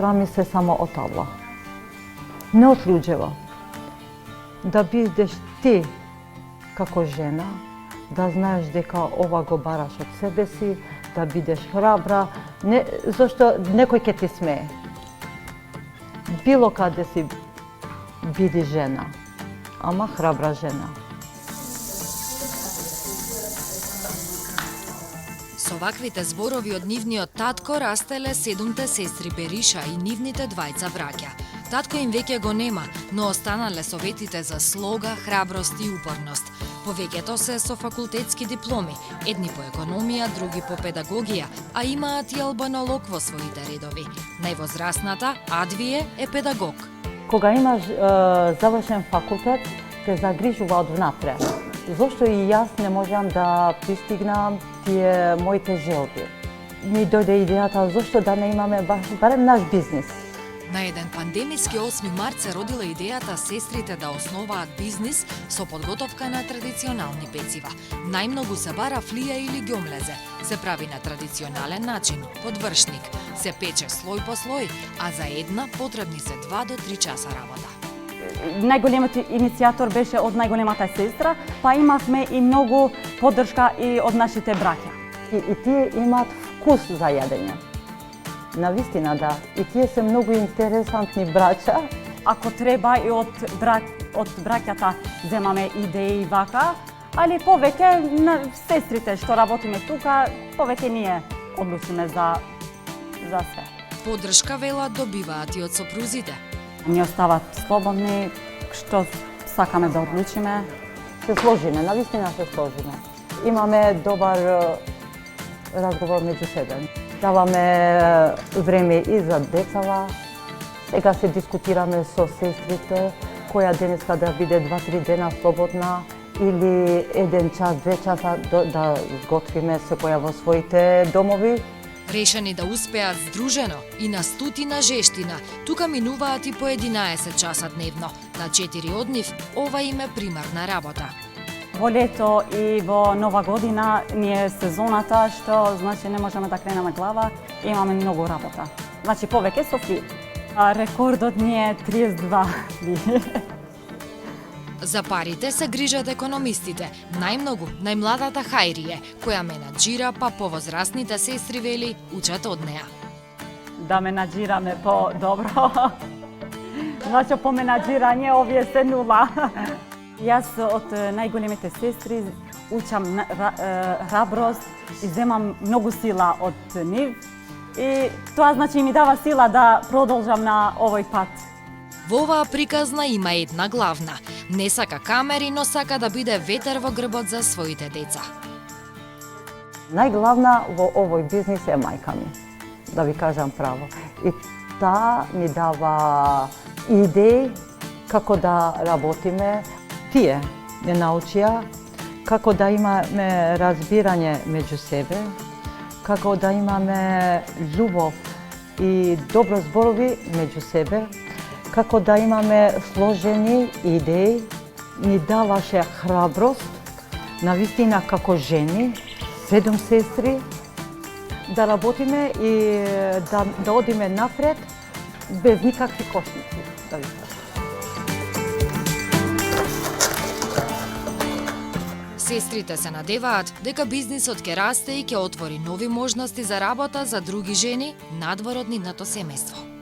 програми се само од табла. Не од луѓево. Да бидеш ти како жена, да знаеш дека ова го бараш од себе си, да бидеш храбра, зашто некој ќе ти смее. Било каде си биди жена, ама храбра жена. Со ваквите зборови од нивниот татко растеле 7 сестри Бериша и нивните двајца браќа. Татко им веќе го нема, но останале советите за слога, храброст и упорност. Повеќето се со факултетски дипломи, едни по економија, други по педагогија, а имаат и албанолог во своите редови. Највозрасната, Адвие, е педагог. Кога имаш завршен факултет, те загрижува од внатре. Зошто и јас не можам да пристигнам тие моите желби? Ми дојде идејата зошто да не имаме барем наш бизнис. На еден пандемиски 8 март се родила идејата сестрите да основаат бизнис со подготовка на традиционални пецива. Најмногу се бара флија или ѓомлезе. Се прави на традиционален начин, под вршник. Се пече слој по слој, а за една потребни се 2 до 3 часа работа. Најголемиот иницијатор беше од најголемата сестра, па имавме и многу поддршка и од нашите браќа. И тие имаат вкус за јадење. Навистина да. И тие се многу интересантни браќа. Ако треба и од браќата земаме идеи вака, али повеќе на сестрите што работиме тука, повеќе ние одлучиме за све. Поддршка велат добиваат и од сопрузите. Ни остават слободни, што сакаме да одлучиме. Се сложиме, навистина се сложиме. Имаме добар разговор меѓу себе. Даваме време и за децава. Сега се дискутираме со сестрите, која денеска да биде 2-3 дена слободна или 1 час, 2 часа да сготвиме секоја во своите домови. Решени да успеат здружено и на стотина жештина, тука минуваат и по 11 часа дневно. На 4 од нив ова им е примарна работа. Во лето и во нова година ни е сезоната, што значи не можеме да кренеме глава, имаме многу работа. Значи повеќе со фли. Рекордот ни е 32 фли. За парите се грижат економистите, најмногу најмладата Хајрие, која менаџира, па повозрасните сестри вели учат од неа. Да менаџираме по-добро. Значи по менаџирање овие се нула. Јас од најголемите сестри учам храброст и земам многу сила од нив. И тоа значи ми дава сила да продолжам на овој пат. Во оваа приказна има една главна. Не сака камери, но сака да биде ветер во грбот за своите деца. Најглавна во овој бизнис е мајка ми, да ви кажам право. И таа ми дава идеи како да работиме. Тие не научија како да имаме разбирање меѓу себе, како да имаме љубов и добро зборови меѓу себе, како да имаме сложени идеи, ни даваше храброст, навистина како жени, 7 сестри, да работиме и да одиме напред без никакви кошници, да ви кажам. Сестрите се надеваат дека бизнисот ќе расте и ќе отвори нови можности за работа за други жени надвор од нивното семејство.